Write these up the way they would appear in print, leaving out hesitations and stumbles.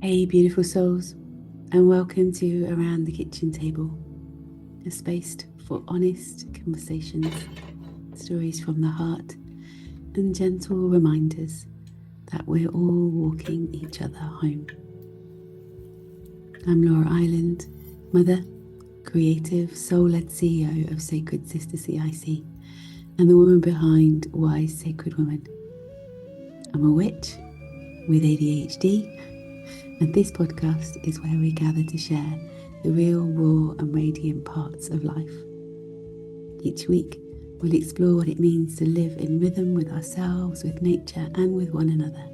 Hey, beautiful souls, and welcome to Around the Kitchen Table, a space for honest conversations, stories from the heart, and gentle reminders that we're all walking each other home. I'm Laura Island, mother, creative, soul-led CEO of Sacred Sister CIC, and the woman behind Wise Sacred Woman. I'm a witch with ADHD, and this podcast is where we gather to share the real, raw, and radiant parts of life. Each week, we'll explore what it means to live in rhythm with ourselves, with nature, and with one another.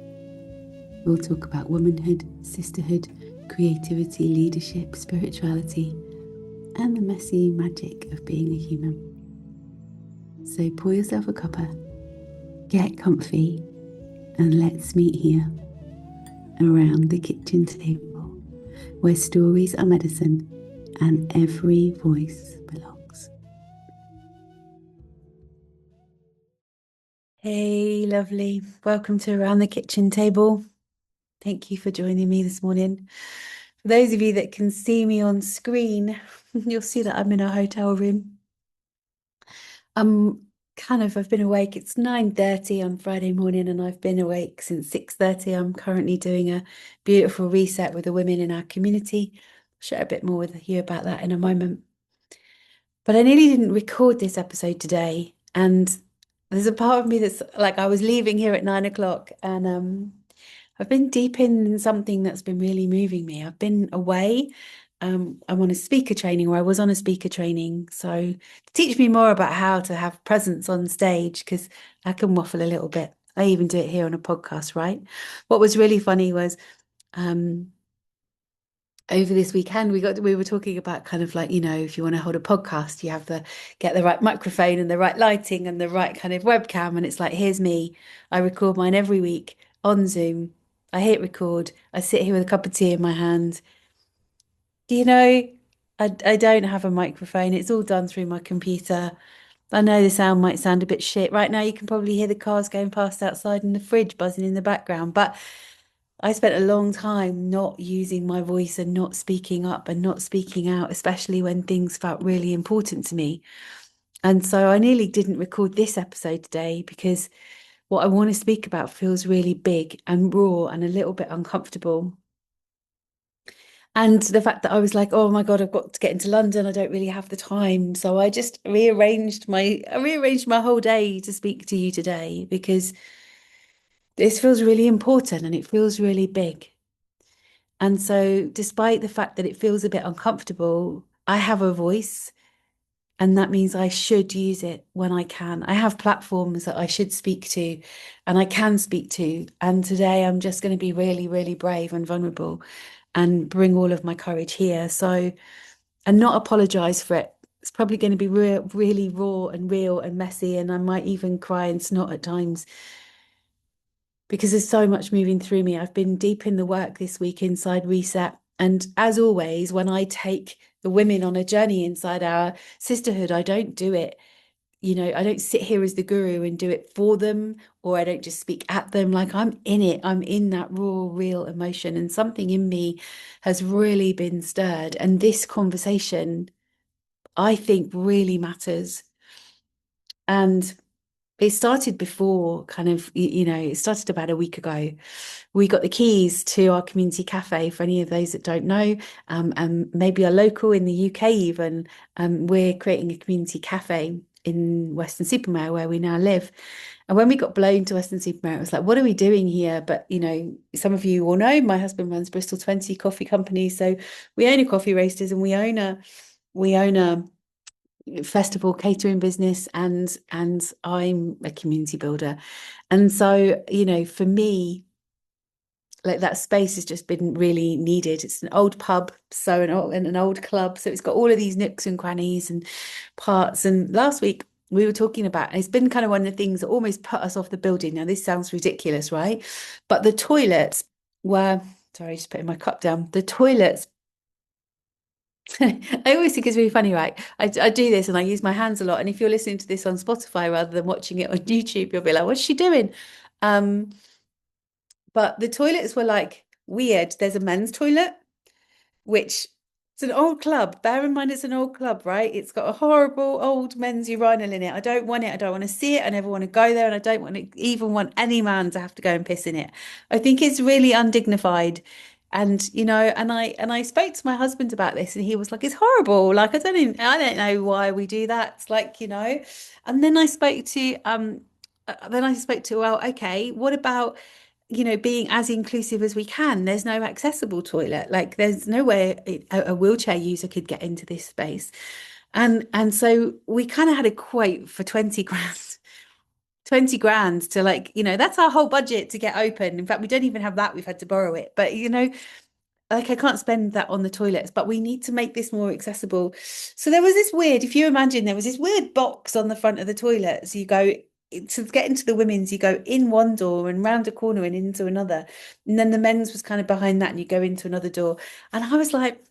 We'll talk about womanhood, sisterhood, creativity, leadership, spirituality, and the messy magic of being a human. So pour yourself a cuppa, get comfy, and let's meet here around the kitchen table, where stories are medicine and every voice belongs. Hey, lovely. Welcome to Around the Kitchen Table. Thank you for joining me this morning. For those of you that can see me on screen, you'll see that I'm in a hotel room. I've been awake. It's 9:30 on Friday morning and I've been awake since 6:30. I'm currently doing a beautiful reset with the women in our community. I'll share a bit more with you about that in a moment. But I nearly didn't record this episode today, and there's a part of me that's like, I was leaving here at 9 o'clock, and I've been deep in something that's been really moving me. I've been away. I'm on a speaker training, or I was on a speaker training. So to teach me more about how to have presence on stage, because I can waffle a little bit. I even do it here on a podcast, right? What was really funny was over this weekend we were talking about kind of like, if you want to hold a podcast, you have to get the right microphone and the right lighting and the right kind of webcam. And it's like, here's me. I record mine every week on Zoom. I hit record. I sit here with a cup of tea in my hand. I don't have a microphone. It's all done through my computer. I know the sound might sound a bit shit. Right now you can probably hear the cars going past outside and the fridge buzzing in the background, but I spent a long time not using my voice and not speaking up and not speaking out, especially when things felt really important to me. And so I nearly didn't record this episode today because what I want to speak about feels really big and raw and a little bit uncomfortable. And the fact that I was like, oh my God, I've got to get into London. I don't really have the time. So I just rearranged my whole day to speak to you today because this feels really important and it feels really big. And so, despite the fact that it feels a bit uncomfortable, I have a voice, and that means I should use it when I can. I have platforms that I should speak to, and I can speak to. And today, I'm just going to be really, really brave and vulnerable and bring all of my courage here. So, and not apologize for it. It's probably going to be really raw and real and messy, and I might even cry and snot at times because there's so much moving through me. I've been deep in the work this week inside Reset. And as always, when I take the women on a journey inside our sisterhood, I don't do it, I don't sit here as the guru and do it for them, or I don't just speak at them. Like, I'm in it. I'm in that raw, real emotion. And something in me has really been stirred. And this conversation, I think, really matters. And it started before it started about a week ago. We got the keys to our community cafe. For any of those that don't know, and maybe are local in the UK even, we're creating a community cafe in Weston-super-Mare where we now live. And when we got blown to Weston-super-Mare, it was like, what are we doing here? But, some of you will know my husband runs Bristol 20 coffee company. So we own a coffee roasters and we own a festival catering business, and I'm a community builder. And so, for me, like, that space has just been really needed. It's an old pub, so an old club, so it's got all of these nooks and crannies and parts. And last week we were talking about, and it's been kind of one of the things that almost put us off the building. Now this sounds ridiculous, right? But the toilets were, sorry, just putting my cup down, the toilets I always think it's really funny, right? I do this and I use my hands a lot. And if you're listening to this on Spotify rather than watching it on YouTube, you'll be like, what's she doing? But the toilets were like weird. There's a men's toilet, which it's an old club. Bear in mind, it's an old club, right? It's got a horrible old men's urinal in it. I don't want it. I don't want to see it. I never want to go there. And I don't want to even want any man to have to go and piss in it. I think it's really undignified. And and I spoke to my husband about this, and he was like, "It's horrible. Like I don't know why we do that. It's like, And then I spoke to, well, okay, what about being as inclusive as we can? There's no accessible toilet. Like there's no way a wheelchair user could get into this space. And so we kind of had a quote for 20 grand. 20 grand to that's our whole budget to get open. In fact, we don't even have that. We've had to borrow it. But like I can't spend that on the toilets, but we need to make this more accessible. So there was this weird, if you imagine there was this weird box on the front of the toilet. So you go to get into the women's, you go in one door and round a corner and into another. And then the men's was kind of behind that and you go into another door. And I was like,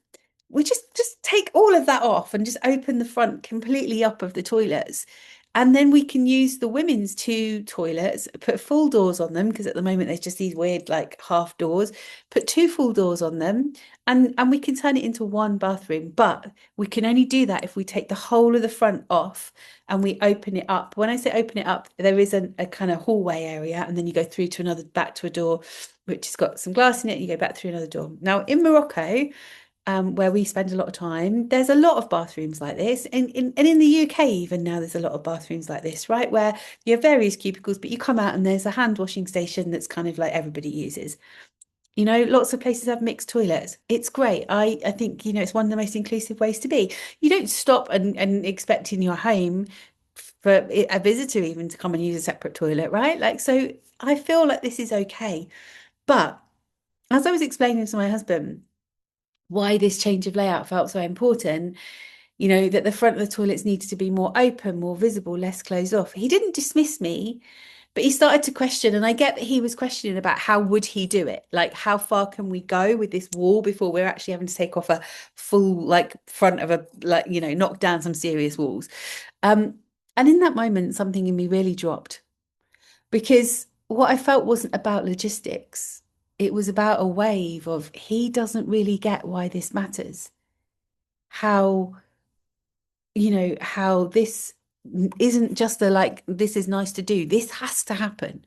we just take all of that off and just open the front completely up of the toilets. And then we can use the women's two toilets, put full doors on them, because at the moment there's just these weird like half doors, put two full doors on them, and we can turn it into one bathroom. But we can only do that if we take the whole of the front off and we open it up. When I say open it up, there is a kind of hallway area, and then you go through to another, back to a door, which has got some glass in it, and you go back through another door. Now in Morocco, where we spend a lot of time, there's a lot of bathrooms like this. And in the UK, even now, there's a lot of bathrooms like this, right? Where you have various cubicles, but you come out and there's a hand washing station that's kind of like everybody uses. Lots of places have mixed toilets. It's great. I think, it's one of the most inclusive ways to be. You don't stop and expect in your home for a visitor even to come and use a separate toilet, right? Like, so I feel like this is okay. But as I was explaining to my husband, why this change of layout felt so important, that the front of the toilets needed to be more open, more visible, less closed off. He didn't dismiss me, but he started to question, and I get that he was questioning about how would he do it? Like, how far can we go with this wall before we're actually having to take off a full, like, front of knock down some serious walls. And in that moment, something in me really dropped, because what I felt wasn't about logistics. It was about a wave of he doesn't really get why this matters. How, how this isn't just a like, this is nice to do. This has to happen.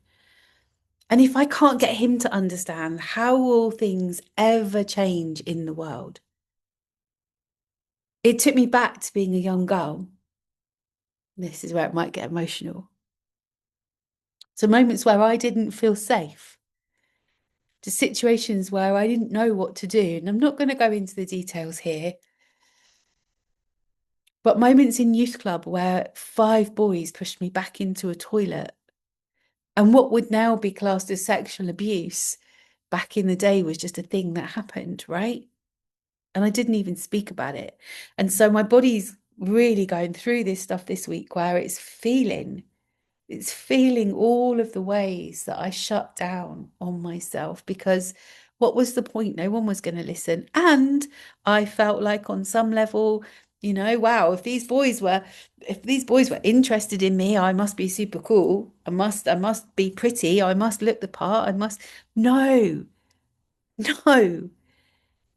And if I can't get him to understand, how will things ever change in the world? It took me back to being a young girl. This is where it might get emotional. So moments where I didn't feel safe, to situations where I didn't know what to do. And I'm not going to go into the details here, but moments in youth club where 5 boys pushed me back into a toilet, and what would now be classed as sexual abuse back in the day was just a thing that happened, right? And I didn't even speak about it. And so my body's really going through this stuff this week, where it's feeling all of the ways that I shut down on myself, because what was the point? No one was going to listen. And I felt like on some level, wow, if these boys were interested in me, I must be super cool. I must be pretty. I must look the part. No, no.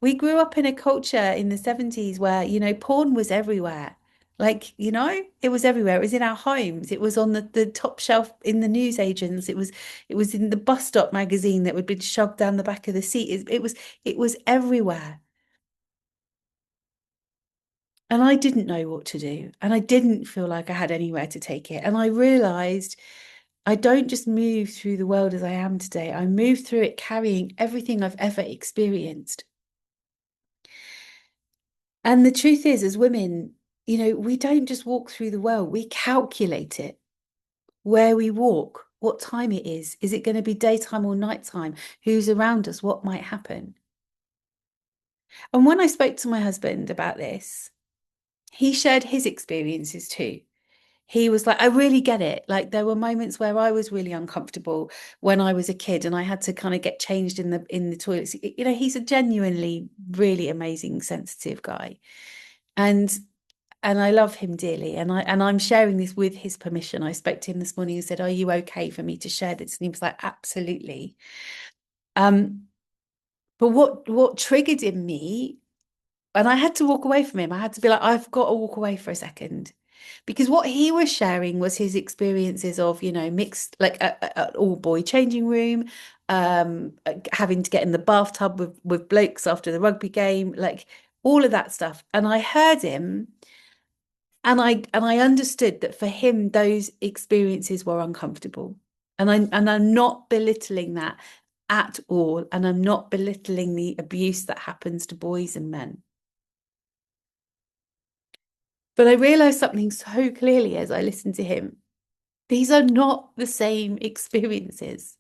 We grew up in a culture in the 70s where, porn was everywhere. Like, it was everywhere. It was in our homes. It was on the top shelf in the newsagents. It was in the bus stop magazine that would be shoved down the back of the seat. It was everywhere. And I didn't know what to do. And I didn't feel like I had anywhere to take it. And I realized I don't just move through the world as I am today. I move through it carrying everything I've ever experienced. And the truth is, as women, we don't just walk through the world, we calculate it. Where we walk, what time it is. Is it going to be daytime or nighttime? Who's around us? What might happen? And when I spoke to my husband about this, he shared his experiences too. He was like, I really get it. Like, there were moments where I was really uncomfortable when I was a kid and I had to kind of get changed in the toilets. He's a genuinely really amazing, sensitive guy. And I love him dearly, and I'm sharing this with his permission. I spoke to him this morning and said, "Are you okay for me to share this?" And he was like, "Absolutely." Um, But what triggered in me, and I had to walk away from him. I had to be like, I've got to walk away for a second. Because what he was sharing was his experiences of, mixed, like a all boy changing room, having to get in the bathtub with blokes after the rugby game, like all of that stuff. And I heard him, and I understood that for him those experiences were uncomfortable. And I'm not belittling that at all. And I'm not belittling the abuse that happens to boys and men. But I realized something so clearly as I listened to him. These are not the same experiences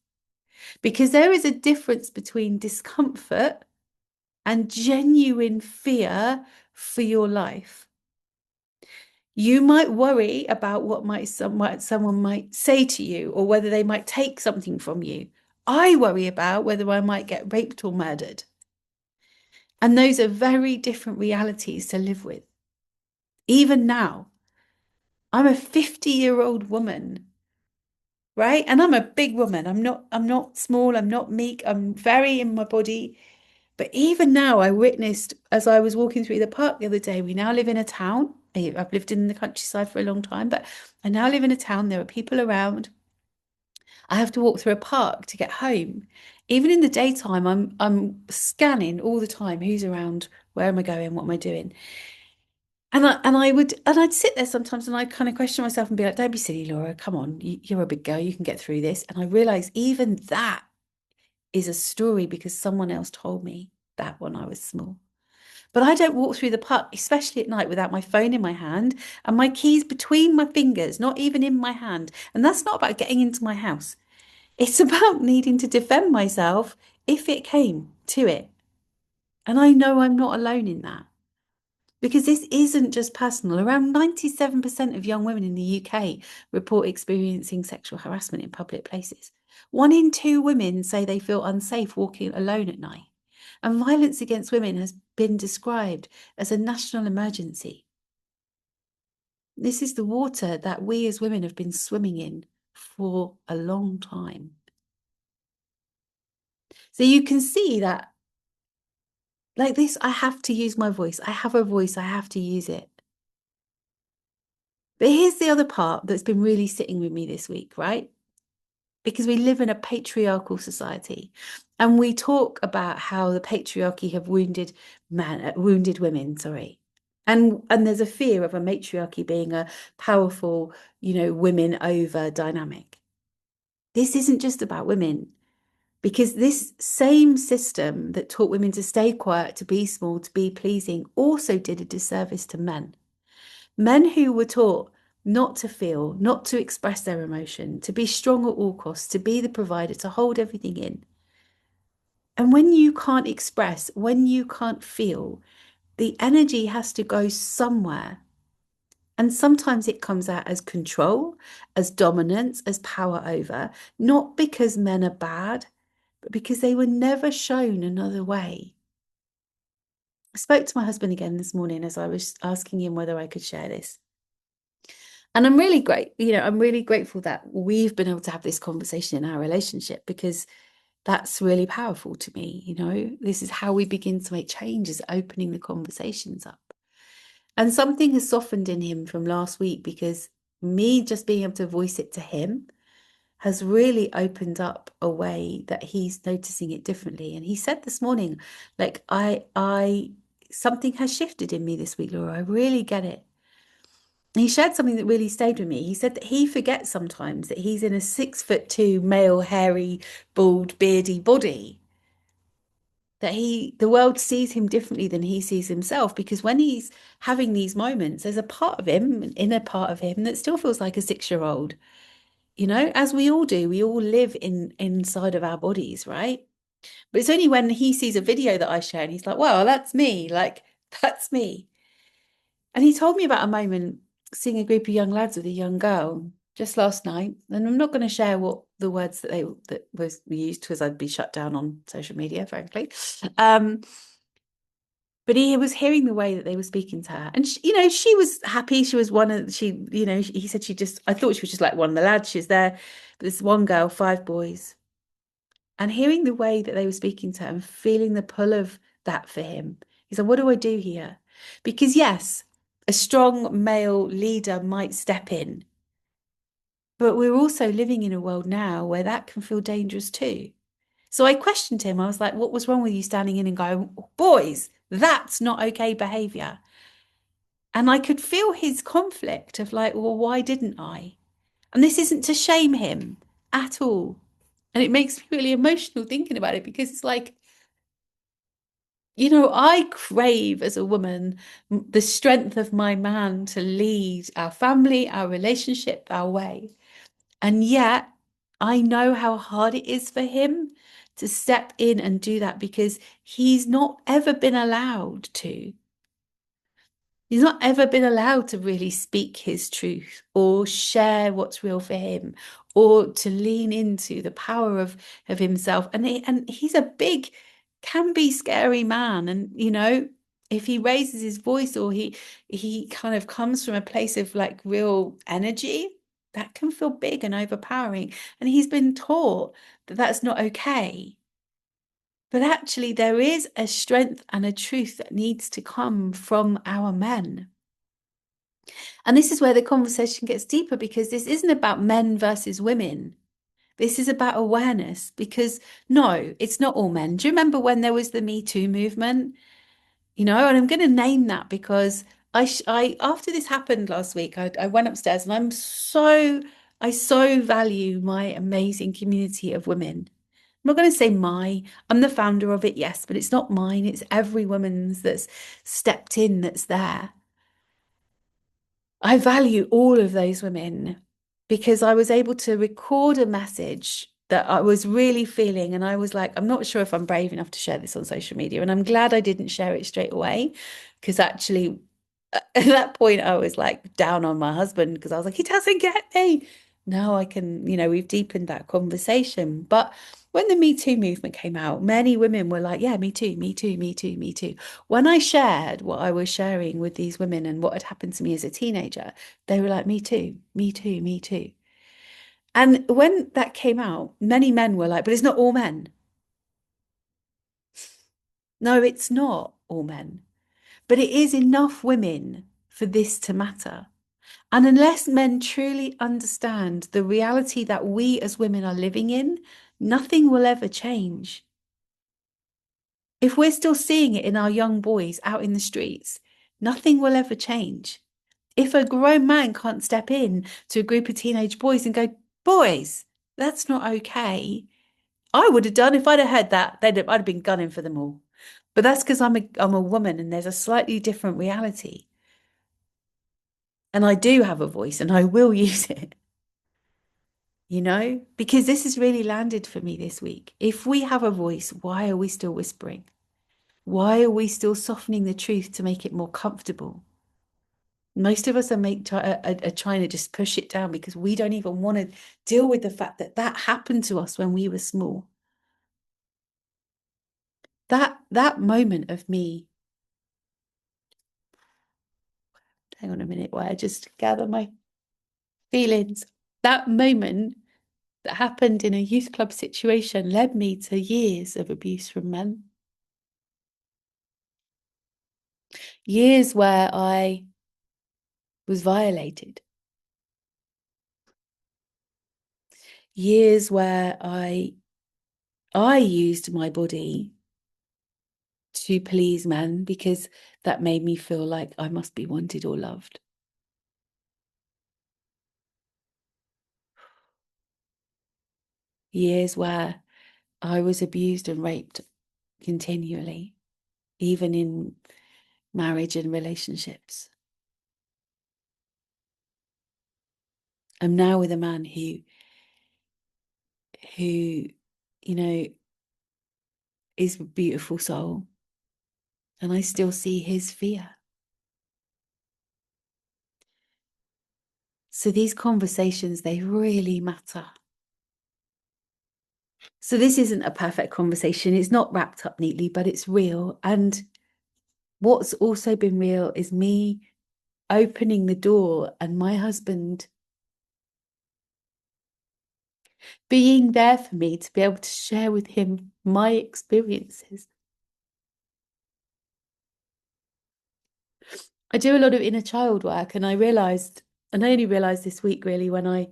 because there is a difference between discomfort and genuine fear for your life. You might worry about what someone might say to you or whether they might take something from you. I worry about whether I might get raped or murdered. And those are very different realities to live with. Even now, I'm a 50-year-old woman, right? And I'm a big woman. I'm not small, I'm not meek, I'm very in my body. But even now, I witnessed as I was walking through the park the other day, we now live in a town. I've lived in the countryside for a long time, but I now live in a town. There are people around. I have to walk through a park to get home. Even in the daytime, I'm scanning all the time. Who's around? Where am I going? What am I doing? And I'd sit there sometimes and I'd kind of question myself and be like, don't be silly, Laura. Come on, you're a big girl. You can get through this. And I realized even that is a story because someone else told me that when I was small. But I don't walk through the park, especially at night, without my phone in my hand and my keys between my fingers, not even in my hand. And that's not about getting into my house. It's about needing to defend myself if it came to it. And I know I'm not alone in that. Because this isn't just personal. Around 97% of young women in the UK report experiencing sexual harassment in public places. 1 in 2 women say they feel unsafe walking alone at night. And violence against women has been described as a national emergency. This is the water that we as women have been swimming in for a long time. So you can see that, like this, I have to use my voice. I have a voice, I have to use it. But here's the other part that's been really sitting with me this week, right? Because we live in a patriarchal society and we talk about how the patriarchy have wounded women, sorry. And there's a fear of a matriarchy being a powerful, women over dynamic. This isn't just about women, because this same system that taught women to stay quiet, to be small, to be pleasing, also did a disservice to men. Men who were taught not to feel, not to express their emotion, to be strong at all costs, to be the provider, to hold everything in. And when you can't express, when you can't feel, the energy has to go somewhere. And sometimes it comes out as control, as dominance, as power over, not because men are bad, but because they were never shown another way. I spoke to my husband again this morning as I was asking him whether I could share this. And I'm really grateful that we've been able to have this conversation in our relationship because that's really powerful to me. This is how we begin to make changes, opening the conversations up. And something has softened in him from last week because me just being able to voice it to him has really opened up a way that he's noticing it differently. And he said this morning, like, something has shifted in me this week, Laura. I really get it. He shared something that really stayed with me. He said that he forgets sometimes that he's in a 6'2" male, hairy, bald, beardy body. That the world sees him differently than he sees himself, because when he's having these moments, there's a part of him, an inner part of him, that still feels like a 6-year-old. As we all do, we all live inside of our bodies, right? But it's only when he sees a video that I share and he's like, well, that's me. Like, that's me. And he told me about a moment seeing a group of young lads with a young girl just last night. And I'm not going to share what the words that was used because I'd be shut down on social media, frankly. But he was hearing the way that they were speaking to her. And, she was happy. She was he said I thought she was just like one of the lads. She's there. But this one girl, 5 boys. And hearing the way that they were speaking to her and feeling the pull of that for him, he's like, what do I do here? Because yes, a strong male leader might step in, but we're also living in a world now where that can feel dangerous too. So I questioned him. I was like, what was wrong with you standing in and going, boys, that's not okay behavior? And I could feel his conflict of like, well, why didn't I? And this isn't to shame him at all. And it makes me really emotional thinking about it because it's like, I crave as a woman the strength of my man to lead our family, our relationship, our way. And yet I know how hard it is for him to step in and do that because he's not ever been allowed to. He's not ever been allowed to really speak his truth or share what's real for him or to lean into the power of himself. And he's a big, can be scary man. And, if he raises his voice or he kind of comes from a place of like real energy, that can feel big and overpowering. And he's been taught that that's not okay. But actually, there is a strength and a truth that needs to come from our men. And this is where the conversation gets deeper because this isn't about men versus women. This is about awareness because no, it's not all men. Do you remember when there was the Me Too movement? And I'm going to name that because I after this happened last week, I went upstairs and I so value my amazing community of women. I'm not going to say I'm the founder of it, yes, but it's not mine. It's every woman's that's stepped in that's there. I value all of those women because I was able to record a message that I was really feeling. And I was like, I'm not sure if I'm brave enough to share this on social media. And I'm glad I didn't share it straight away because actually, at that point, I was like down on my husband because I was like, he doesn't get me. Now I can, we've deepened that conversation. But when the Me Too movement came out, many women were like, yeah, me too, me too, me too, me too. When I shared what I was sharing with these women and what had happened to me as a teenager, they were like, me too, me too, me too. And when that came out, many men were like, but it's not all men. No, it's not all men, but it is enough women for this to matter. And unless men truly understand the reality that we as women are living in, nothing will ever change. If we're still seeing it in our young boys out in the streets, nothing will ever change. If a grown man can't step in to a group of teenage boys and go, boys, that's not okay. I would have done if I'd have heard that, I'd have been gunning for them all. But that's because I'm a woman and there's a slightly different reality. And I do have a voice and I will use it, because this has really landed for me this week. If we have a voice, why are we still whispering? Why are we still softening the truth to make it more comfortable? Most of us are trying to just push it down because we don't even want to deal with the fact that that happened to us when we were small. That moment of me, hang on a minute, while I just gather my feelings. That moment that happened in a youth club situation led me to years of abuse from men. Years where I was violated. Years where I used my body to please men because that made me feel like I must be wanted or loved. Years where I was abused and raped continually, even in marriage and relationships. I'm now with a man who, is a beautiful soul, and I still see his fear. So these conversations, they really matter. So this isn't a perfect conversation. It's not wrapped up neatly, but it's real. And what's also been real is me opening the door and my husband being there for me to be able to share with him my experiences. I do a lot of inner child work, and I only realized this week really when I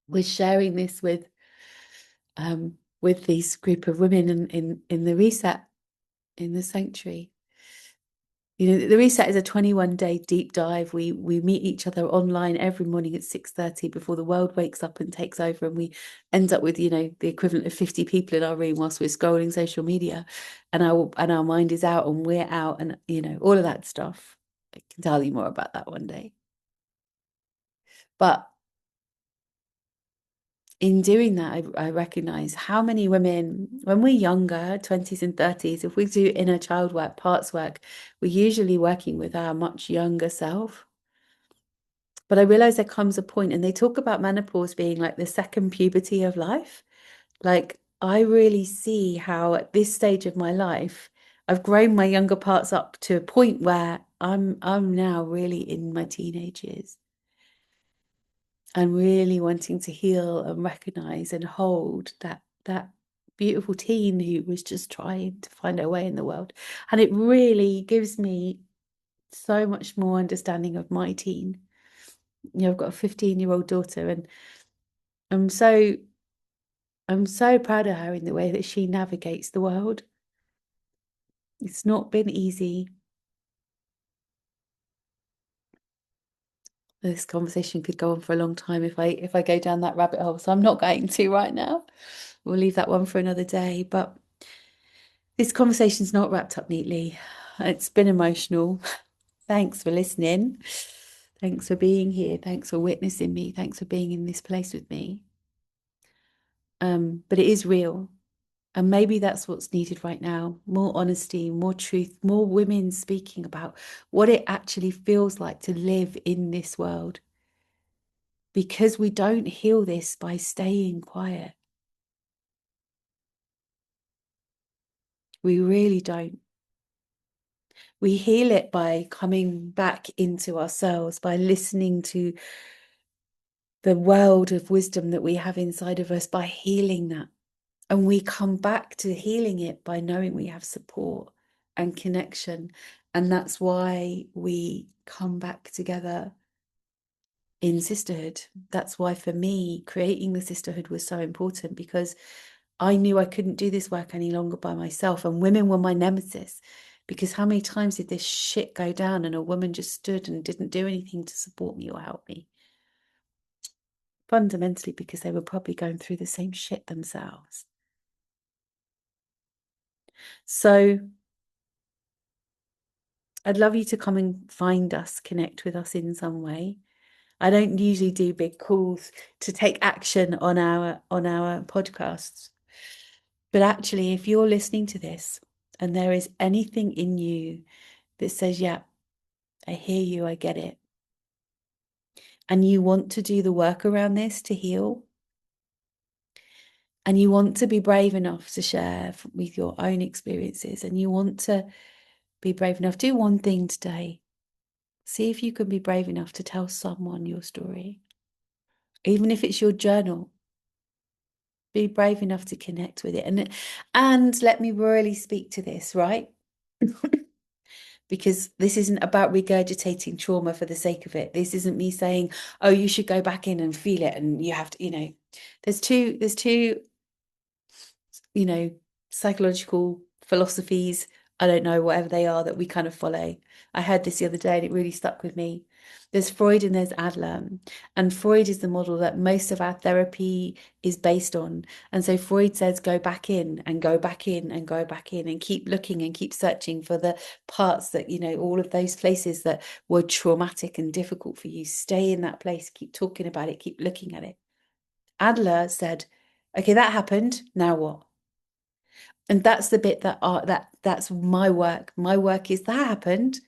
was sharing this with this group of women in the reset in the sanctuary. You know, the reset is a 21-day deep dive. We meet each other online every morning at 6:30 before the world wakes up and takes over, and we end up with, you know, the equivalent of 50 people in our room whilst we're scrolling social media, and our mind is out and we're out, and you know, all of that stuff. I can tell you more about that one day. But in doing that, I recognize how many women, when we're younger, 20s and 30s, if we do inner child work, parts work, we're usually working with our much younger self. But I realize there comes a point, and they talk about menopause being like the second puberty of life. Like, I really see how at this stage of my life, I've grown my younger parts up to a point where I'm now really in my teenage years and really wanting to heal and recognize and hold that beautiful teen who was just trying to find her way in the world. And it really gives me so much more understanding of my teen. You know, I've got a 15-year-old daughter, and I'm so I'm so proud of her in the way that she navigates the world. It's not been easy. This conversation could go on for a long time if I go down that rabbit hole. So I'm not going to right now. We'll leave that one for another day. But this conversation's not wrapped up neatly. It's been emotional. Thanks for listening. Thanks for being here. Thanks for witnessing me. Thanks for being in this place with me. But it is real. And maybe that's what's needed right now. More honesty, more truth, more women speaking about what it actually feels like to live in this world. Because we don't heal this by staying quiet. We really don't. We heal it by coming back into ourselves, by listening to the world of wisdom that we have inside of us, by healing that. And we come back to healing it by knowing we have support and connection. And that's why we come back together in sisterhood. That's why for me, creating the sisterhood was so important, because I knew I couldn't do this work any longer by myself. And women were my nemesis, because how many times did this shit go down and a woman just stood and didn't do anything to support me or help me? Fundamentally, because they were probably going through the same shit themselves. So I'd love you to come and find us, connect with us in some way. I don't usually do big calls to take action on our podcasts. But actually, if you're listening to this and there is anything in you that says, yeah, I hear you, I get it, and you want to do the work around this to heal, and you want to be brave enough to share with your own experiences, and you want to be brave enough, do one thing today. See if you can be brave enough to tell someone your story. Even if it's your journal, be brave enough to connect with it. And let me really speak to this, right? Because this isn't about regurgitating trauma for the sake of it. This isn't me saying, oh, you should go back in and feel it, and you have to, you know, there's two, you know, psychological philosophies, I don't know, whatever they are, that we kind of follow. I heard this the other day and it really stuck with me. There's Freud and there's Adler. And Freud is the model that most of our therapy is based on. And so Freud says, go back in and go back in and go back in and keep looking and keep searching for the parts that, you know, all of those places that were traumatic and difficult for you. Stay in that place, keep talking about it, keep looking at it. Adler said, okay, that happened. Now what? And that's the bit that's my work. My work is that happened.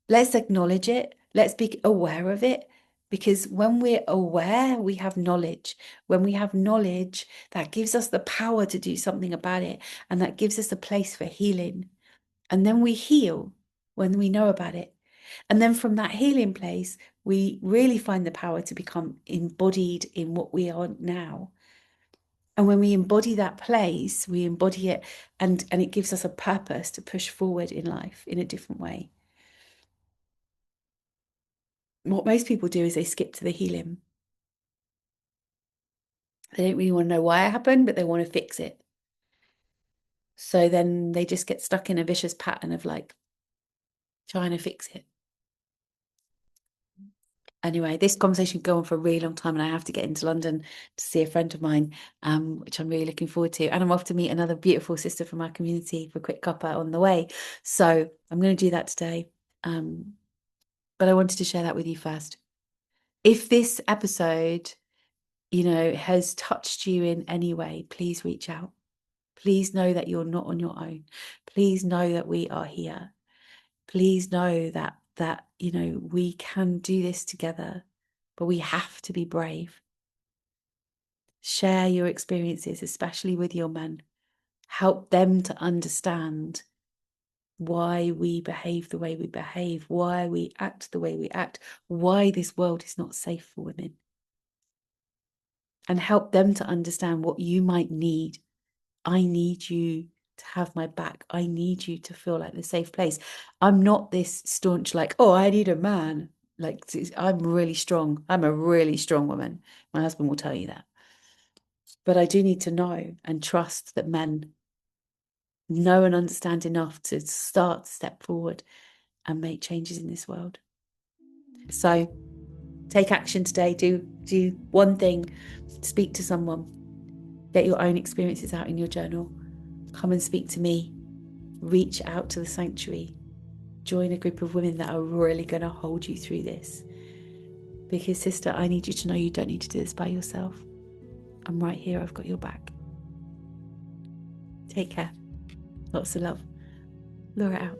Let's acknowledge it. Let's be aware of it. Because when we're aware, we have knowledge. When we have knowledge, that gives us the power to do something about it. And that gives us a place for healing. And then we heal when we know about it. And then from that healing place, we really find the power to become embodied in what we are now. And when we embody that place, we embody it, and it gives us a purpose to push forward in life in a different way. What most people do is they skip to the healing. They don't really want to know why it happened, but they want to fix it. So then they just get stuck in a vicious pattern of like trying to fix it. Anyway, this conversation could go on for a really long time, and I have to get into London to see a friend of mine, which I'm really looking forward to. And I'm off to meet another beautiful sister from our community for a quick cuppa on the way. So I'm going to do that today. But I wanted to share that with you first. If this episode, has touched you in any way, please reach out. Please know that you're not on your own. Please know that we are here. Please know that we can do this together, but we have to be brave. Share your experiences, especially with your men. Help them to understand why we behave the way we behave, why we act the way we act, why this world is not safe for women. And help them to understand what you might need. I need you to have my back. I need you to feel like the safe place. I'm not this staunch, like, oh, I need a man. Like, I'm really strong. I'm a really strong woman. My husband will tell you that. But I do need to know and trust that men know and understand enough to start to step forward and make changes in this world. So take action today. Do one thing. Speak to someone. Get your own experiences out in your journal. Come and speak to me. Reach out to the sanctuary. Join a group of women that are really going to hold you through this. Because, sister, I need you to know you don't need to do this by yourself. I'm right here. I've got your back. Take care. Lots of love. Laura out.